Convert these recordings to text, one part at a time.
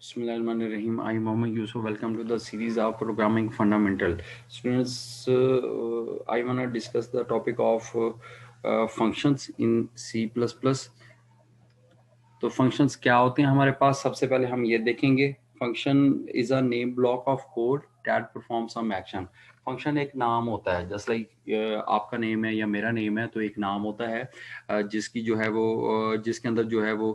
Bismillahirrahmanirrahim. I am Mohammed Yusuf. Welcome to the series of Programming Fundamental. Students, I want to discuss the topic of functions in C++. तो functions क्या होते हैं हमारे पास? सबसे पहले हम ये देखेंगे. Function is a name block of code that performs some action. Function एक नाम होता है, जस्ट लाइक आपका नेम है या मेरा नेम है, तो एक नाम होता है जिसकी जो है वो जिसके अंदर जो है वो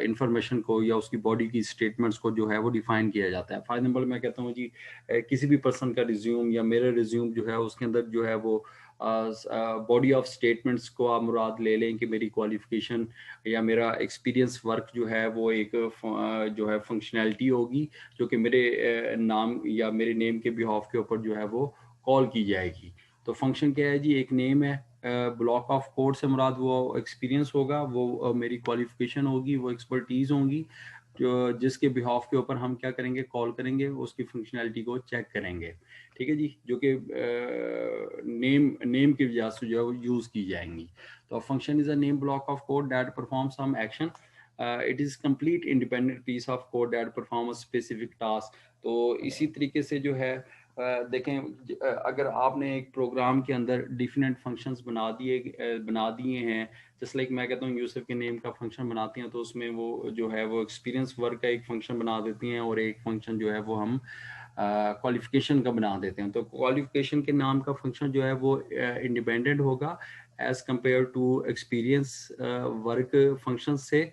इंफॉर्मेशन को या उसकी बॉडी की स्टेटमेंट्स को जो है वो डिफाइन किया जाता है. फॉर एग्जाम्पल मैं कहता हूँ जी किसी भी पर्सन का रिज्यूम या मेरा रिज्यूम जो है उसके अंदर जो है वो बॉडी ऑफ स्टेटमेंट्स को आप मुराद ले लें कि मेरी क्वालिफिकेशन या मेरा एक्सपीरियंस वर्क जो है वो एक जो है फंक्शनैलिटी होगी जो कि मेरे नाम या मेरे नेम के बिहाफ के ऊपर जो है वो कॉल की जाएगी. तो फंक्शन क्या है जी? एक नेम है. ब्लॉक ऑफ कोड से मुराद वो एक्सपीरियंस होगा, वो मेरी क्वालिफिकेशन होगी, वो एक्सपर्टीज होंगी जो जिसके बिहाफ के ऊपर हम क्या करेंगे, कॉल करेंगे, उसकी फंक्शनैलिटी को चेक करेंगे. ठीक है जी, जो कि नेम की वजह से जो है यूज की जाएंगी. तो function is a name block of code that perform some action. It is complete independent piece of code that perform a specific task. तो इसी तरीके से जो है देखें अगर आपने एक प्रोग्राम के अंदर डिफरेंट फंक्शंस बना दिए हैं, जस्ट लाइक मैं कहता हूँ यूसुफ के नेम का फंक्शन बनाती हैं, तो उसमें वो जो है वो एक्सपीरियंस वर्क का एक फंक्शन बना देती हैं और एक फंक्शन जो है वो हम क्वालिफिकेशन का बना देते हैं. तो क्वालिफिकेशन के नाम का फंक्शन जो है वो इंडिपेंडेंट होगा as compare to experience work function से.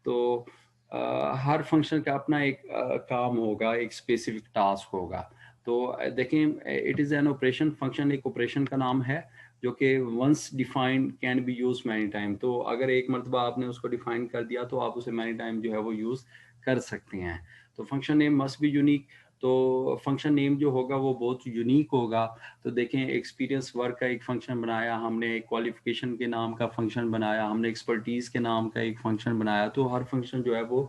तो हर फंक्शन का अपना एक काम होगा, एक स्पेसिफिक टास्क होगा. तो देखें it is an operation. Function एक ऑपरेशन का नाम है जो कि once defined can be use many time. तो अगर एक मरतबा आपने उसको डिफाइन कर दिया तो आप उसे मैनी टाइम जो है वो यूज़ कर सकते हैं. तो function name must be unique. तो फंक्शन नेम जो होगा वो बहुत यूनिक होगा. तो देखें एक्सपीरियंस वर्क का एक फंक्शन बनाया हमने, क्वालिफिकेशन के नाम का फंक्शन बनाया हमने, एक्सपर्टीज़ के नाम का एक फंक्शन बनाया. तो हर फंक्शन जो है वो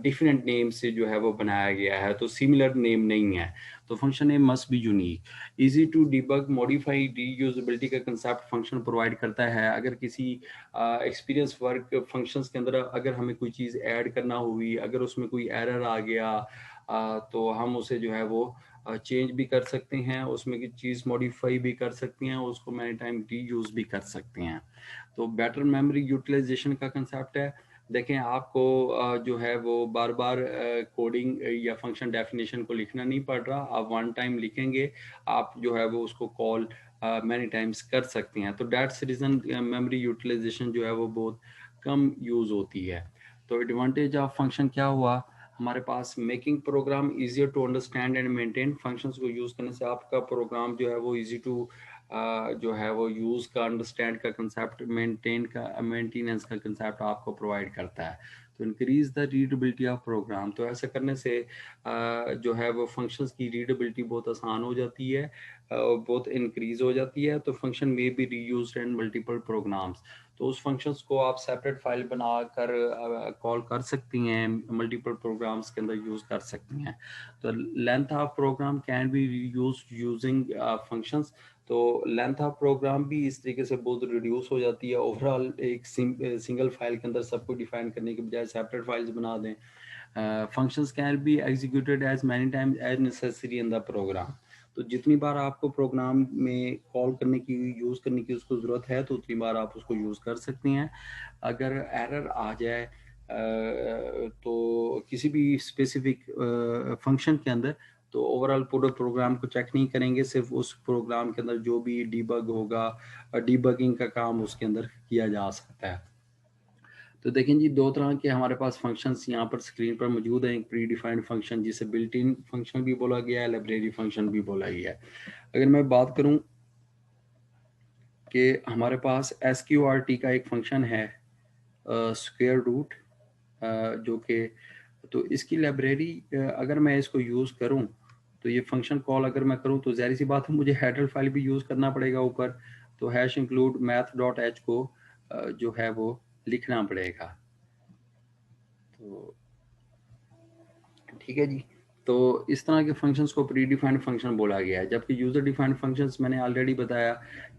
डिफरेंट नेम से जो है वो बनाया गया है, तो सिमिलर नेम नहीं है. तो function name must be unique. Easy to debug modify reusability का कंसेप्ट फंक्शन प्रोवाइड करता है. अगर किसी एक्सपीरियंस वर्क फंक्शंस के अंदर अगर हमें कोई चीज़ ऐड करना हुई, अगर उसमें कोई एरर आ गया तो हम उसे जो है वो चेंज भी कर सकते हैं, उसमें की चीज़ मॉडिफाई भी कर सकते हैं, उसको मैनी टाइम री यूज़ भी कर सकते हैं. तो बेटर मेमोरी यूटिलाइजेशन का कंसेप्ट है. देखें आपको जो है वो बार बार कोडिंग या फंक्शन डेफिनेशन को लिखना नहीं पड़ रहा. आप वन टाइम लिखेंगे, आप जो है वो उसको कॉल मैनी टाइम्स कर सकते हैं. तो दैट्स रीज़न मेमोरी यूटिलाइजेशन जो है वो बहुत कम यूज़ होती है. तो एडवांटेज ऑफ फंक्शन क्या हुआ हमारे पास? Making program easier to understand and maintain. Functions को यूज़ करने से आपका प्रोग्राम जो है वो इजी टू जो है वो यूज़ का, अंडरस्टैंड का कंसेप्ट, मेंटेनेंस का कंसेप्ट आपको प्रोवाइड करता है. तो increase the readability of program. तो ऐसा करने से जो है वो फंक्शंस की रीडेबिलिटी बहुत आसान हो जाती है, बहुत इंक्रीज हो जाती है. तो फंक्शन में be reused in multiple programs. तो उस फंक्शंस को आप सेपरेट फाइल बनाकर कॉल कर सकती हैं, मल्टीपल प्रोग्राम्स के अंदर यूज़ कर सकती हैं. तो length of program can be use using functions. तो लेंथ ऑफ प्रोग्राम भी इस तरीके से बहुत रिड्यूस हो जाती है. ओवरऑल एक सिंगल फाइल के अंदर सबको डिफाइन करने के बजाय सेपरेट फाइल्स बना दें. Functions can be executed as many times as necessary in the program. तो जितनी बार आपको प्रोग्राम में कॉल करने की, यूज़ करने की उसको ज़रूरत है तो उतनी बार आप उसको यूज़ कर सकते हैं. अगर एरर आ जाए तो किसी भी स्पेसिफिक फंक्शन के अंदर, तो ओवरऑल पूरे प्रोग्राम को चेक नहीं करेंगे, सिर्फ उस प्रोग्राम के अंदर जो भी डीबग होगा, डीबगिंग का काम उसके अंदर किया जा सकता है. तो देखें जी दो तरह के हमारे पास फंक्शंस यहाँ पर स्क्रीन पर मौजूद हैं. एक प्री डिफाइंड फंक्शन जिसे बिल्ट इन फंक्शन भी बोला गया है, लाइब्रेरी फंक्शन भी बोला गया है. अगर मैं बात करूँ कि हमारे पास SQRT का एक फंक्शन है स्क्वायर रूट, जो कि, तो इसकी लाइब्रेरी अगर मैं इसको यूज़ करूं तो ये फंक्शन कॉल अगर मैं करूं तो ज़ाहिर सी बात है मुझे हेडर फाइल भी यूज़ करना पड़ेगा ऊपर. तो हैश इंक्लूड math.h को जो है वो लिखना पड़ेगा. तो ठीक है जी. तो इस तरह के फंक्शंस को प्री डिफाइंड फंक्शन बोला गया है. जबकि यूज़र डिफाइंड फंक्शंस मैंने ऑलरेडी बताया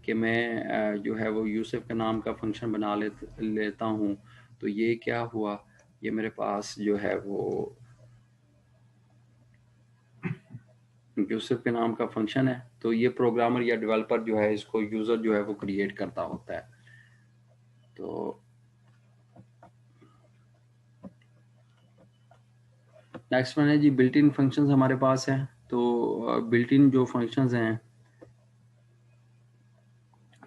कि मैं जो है वो यूसुफ के नाम का फंक्शन बना लेता हूँ. तो ये क्या हुआ, ये मेरे पास जो है वो यूसुफ के नाम का फंक्शन है। तो ये प्रोग्रामर या डेवलपर जो है इसको यूजर जो है वो क्रिएट करता होता है। तो नेक्स्ट वन है जी बिल्ट इन फंक्शंस हमारे पास है। तो बिल्ट इन जो फंक्शंस हैं,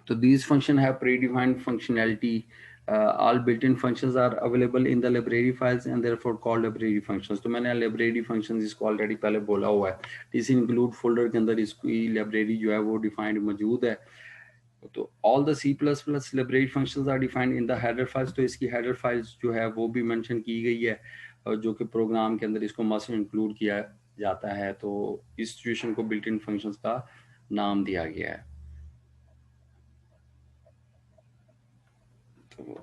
तो these function have predefined functionality. All built-in functions are available in the library files and therefore called library functions. तो मैंने library functions इसको ऑलरेडी पहले बोला हुआ है। इस include folder के अंदर इसकी library जो है वो defined मौजूद है। तो all the C++ library functions are defined in the header files। तो इसकी header files जो है वो भी mention की गई है, जो कि प्रोग्राम के अंदर इसको must include किया जाता है। तो इस सिचुएशन को built-in functions का नाम दिया गया है। तो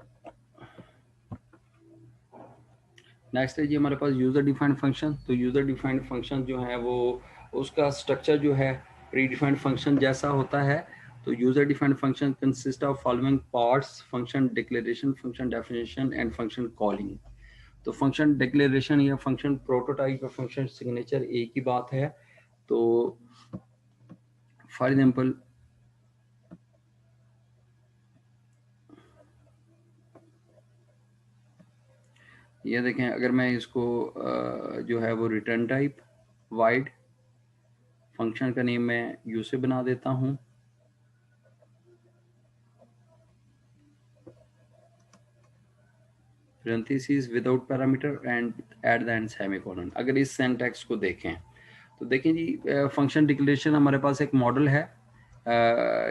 नेक्स्ट है जी हमारे पास यूज़र डिफाइंड फंक्शन। तो यूज़र डिफाइंड फंक्शन जो है वो उसका स्ट्रक्चर जो है प्री डिफाइंड फंक्शन जैसा होता है। तो user defined function consist of following parts: function declaration, function definition and function calling. तो फंक्शन डिक्लेरेशन या फंक्शन प्रोटोटाइप या फंक्शन सिग्नेचर एक ही बात है। तो फॉर एग्जांपल ये देखें, अगर मैं इसको जो है वो रिटर्न टाइप वाइड, फंक्शन का नेम मैं यू से बना देता हूँ, parentheses without parameter and at the end semicolon. अगर इस सिंटैक्स को देखें तो देखें जी फंक्शन डिक्लेरेशन हमारे पास एक मॉडल है,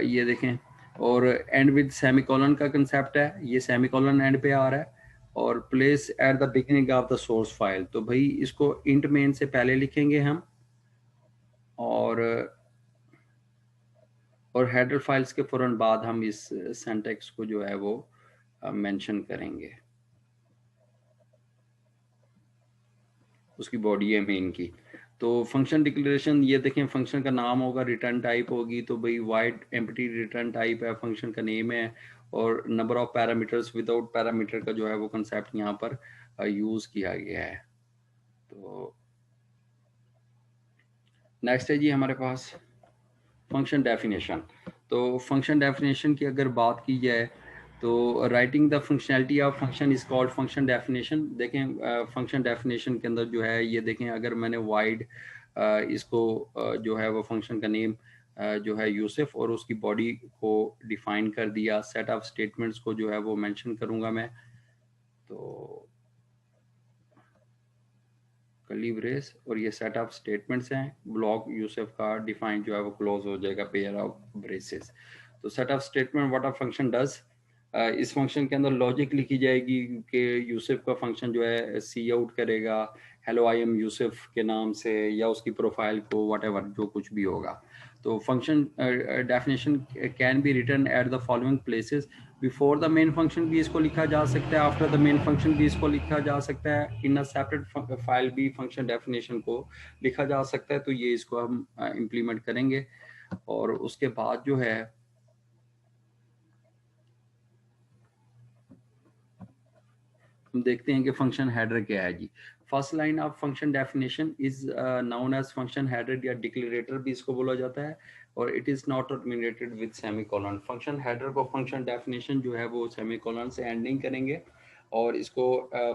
ये देखें, और एंड विद सेमीकोलन का कंसेप्ट है। ये सेमीकोलन एंड पे आ रहा है और place at the beginning of the source file. तो भाई इसको इंट मेन से पहले लिखेंगे हम, और हेडर फाइल्स के फौरन बाद हम इस सिंटैक्स को जो है वो मेंशन करेंगे। उसकी बॉडी है मेन की। तो फंक्शन डिक्लेरेशन ये देखें, फंक्शन का नाम होगा, रिटर्न टाइप होगी, तो भाई वाइड एम्प्टी रिटर्न टाइप है, फंक्शन का नेम है, और number of parameters without parameter का जो है वो कंसेप्ट यहाँ पर यूज किया गया है। तो नेक्स्ट है जी हमारे पास फंक्शन डेफिनेशन। तो फंक्शन डेफिनेशन की अगर बात की जाए तो writing the functionality of function is called function definition. देखें फंक्शन डेफिनेशन के अंदर जो है ये देखें, अगर मैंने वाइड इसको जो है वो फंक्शन का नेम जो है यूसुफ और उसकी बॉडी को डिफाइन कर दिया, सेट ऑफ स्टेटमेंट्स को जो है वो मेंशन करूंगा मैं। तो कर्ली ब्रेस और ये सेट ऑफ स्टेटमेंट्स हैं, ब्लॉक यूसुफ का डिफाइन जो है वो क्लोज हो जाएगा पेयर ऑफ ब्रेसेस। तो set of statement what a function does, इस फंक्शन के अंदर लॉजिक लिखी जाएगी कि यूसुफ का फंक्शन जो है सी आउट करेगा हेलो आई एम यूसुफ के नाम से, या उसकी प्रोफाइल को व्हाटएवर जो कुछ भी होगा। तो function definition can be written at the following places: before the main function भी इसको लिखा जा सकता है, आफ्टर द मेन फंक्शन भी इसको लिखा जा सकता है, इन अ सेपरेट फाइल भी फंक्शन डेफिनेशन को लिखा जा सकता है। तो ये इसको हम इम्प्लीमेंट करेंगे। और उसके बाद जो है हम देखते हैं कि फंक्शन हेडर क्या है जी। First line of function definition is known as function header या डिक्लेरेटर भी इसको बोला जाता है, और it is not terminated with semicolon. Function header को फंक्शन डेफिनेशन जो है वो सेमीकोलन से एंडिंग करेंगे, और इसको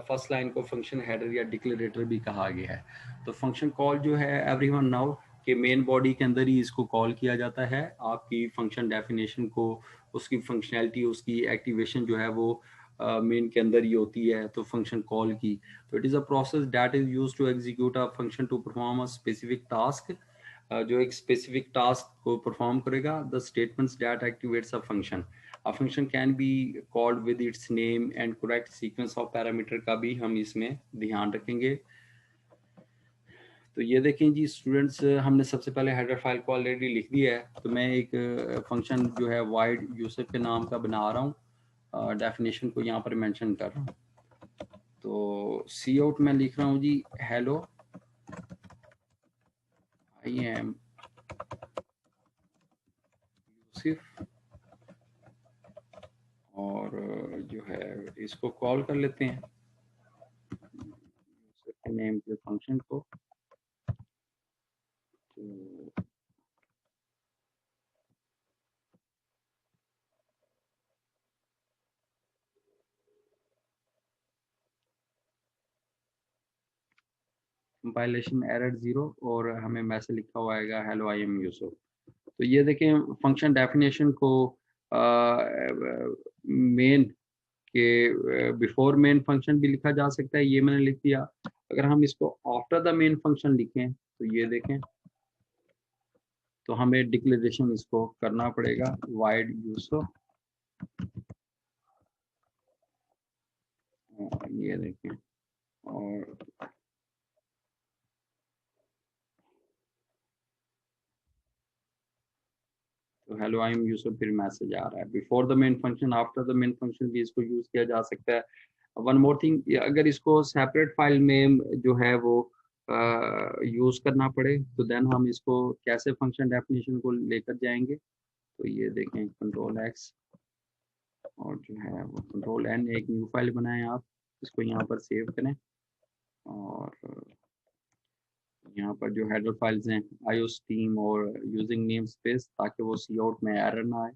फर्स्ट लाइन को फंक्शन हेडर या डिक्लेरेटर भी कहा गया है। तो फंक्शन कॉल जो है एवरीवन नाउ के मेन बॉडी के अंदर ही इसको कॉल किया जाता है। आपकी फंक्शन डेफिनेशन को, उसकी फंक्शनैलिटी, उसकी एक्टिवेशन जो है वो मेन के अंदर ही होती है, तो फंक्शन कॉल की। तो it is a process that is used to execute a function to perform a specific task, जो एक स्पेसिफिक टास्क को परफॉर्म करेगा। The statements that activates a function, a function can be called with its name and correct sequence of parameter का भी हम इसमें ध्यान रखेंगे। तो ये देखें जी स्टूडेंट्स, हमने सबसे पहले हेडर फाइल को ऑलरेडी लिख दिया है। तो मैं एक फंक्शन जो है वाइड यूसुफ के नाम का बना रहा हूँ, डेफिनेशन को यहाँ पर मेंशन कर रहा हूँ। तो सी आउट में लिख रहा हूँ जी हेलो आई एम यूसुफ, और जो है इसको कॉल कर लेते हैं यूसुफ के नेम के फंक्शन को। तो कंपाइलेशन एरर 0 और हमें मैसेज लिखा हुआ आएगा हेलो आई एम यूसुफ। तो ये देखें फंक्शन डेफिनेशन को मेन के बिफोर मेन फंक्शन भी लिखा जा सकता है, ये मैंने लिख दिया। अगर हम इसको आफ्टर द मेन फंक्शन लिखें तो ये देखें, तो हमें डिक्लेरेशन इसको करना पड़ेगा वाइड यूसुफ। ये देखें, और तो हेलो आई एम यूसुफ फिर मैसेज आ रहा है। Before the main function after the main function भी इसको यूज किया जा सकता है। वन मोर थिंग, अगर इसको सेपरेट फाइल में जो है वो यूज करना पड़े तो देन हम इसको कैसे फंक्शन डेफिनेशन को लेकर जाएंगे। तो ये देखें कंट्रोल एक्स और जो है वो कंट्रोल एन, एक न्यू फाइल बनाएं आप, इसको यहाँ पर सेव करें और यहाँ पर जो हेडर फाइल्स हैं iostream और यूजिंग नेम स्पेस, ताकि वो सी आउट में एरर ना आए,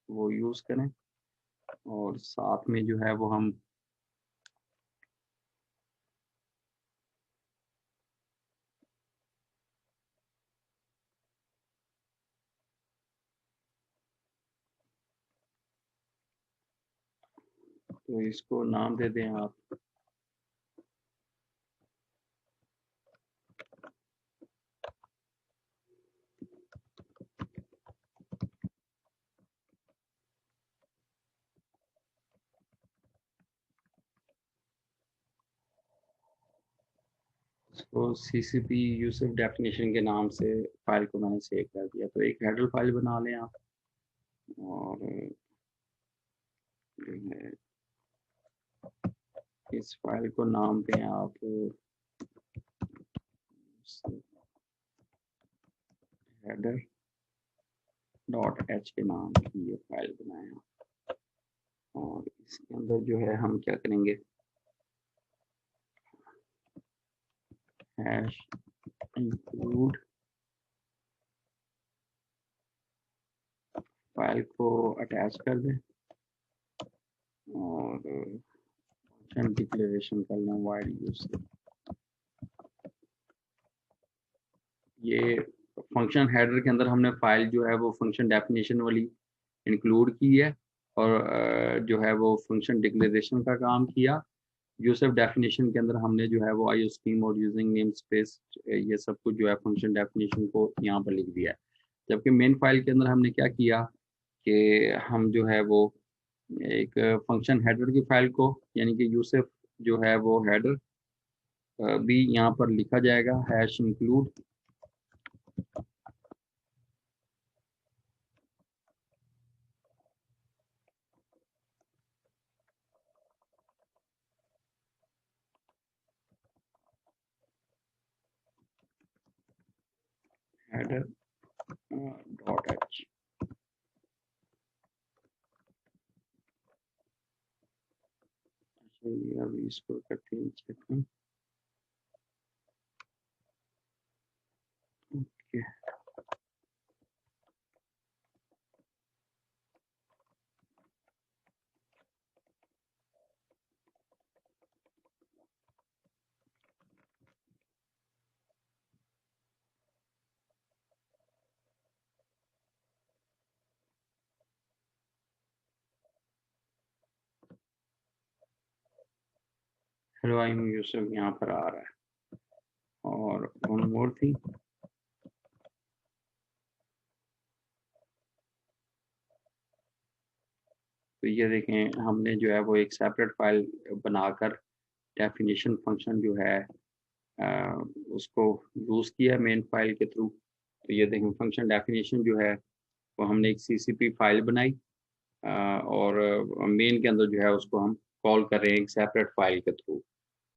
वो यूज़ करें। और साथ में जो है वो हम तो इसको नाम दे दें आप इसको CCP यूसुफ डेफिनेशन के नाम से फाइल को मैंने सेव कर दिया। तो एक हेडर फाइल बना लें आप और जो है इस फाइल को नाम दें आप हेडर डॉट एच के नाम की ये फाइल बनाएं। और इसके अंदर जो है हम क्या करेंगे, हैश इंक्लूड फाइल को अटैच कर दें और फंक्शन डिक्लेरेशन कर लें वाइड यूज। ये फंक्शन हेडर के अंदर हमने फाइल जो है वो फंक्शन डेफिनेशन वाली इंक्लूड की है और जो है वो फंक्शन डिक्लेरेशन का काम किया। यूसुफ डेफिनेशन के अंदर हमने जो है वो iostream और यूजिंग नेम स्पेस ये सब कुछ जो है फंक्शन डेफिनेशन को यहाँ पर लिख दिया है। जबकि मेन फाइल के अंदर हमने क्या किया कि हम जो है वो एक फंक्शन हेडर की फाइल को, यानी कि यूसुफ जो है वो हेडर भी यहाँ पर लिखा जाएगा hash include header dot h. चलिए अभी इसको करते हैं check. Okay, hello I am Yusuf यहाँ पर आ रहा है। और वन मोर थिंग, तो ये देखें हमने जो है वो एक सेपरेट फाइल बनाकर डेफिनेशन फंक्शन जो है उसको यूज़ किया मेन फाइल के थ्रू। तो ये देखें फंक्शन डेफिनेशन जो है वो हमने एक CCP फाइल बनाई और मेन के अंदर जो है उसको हम कॉल कर रहे हैं एक सेपरेट फाइल के थ्रू।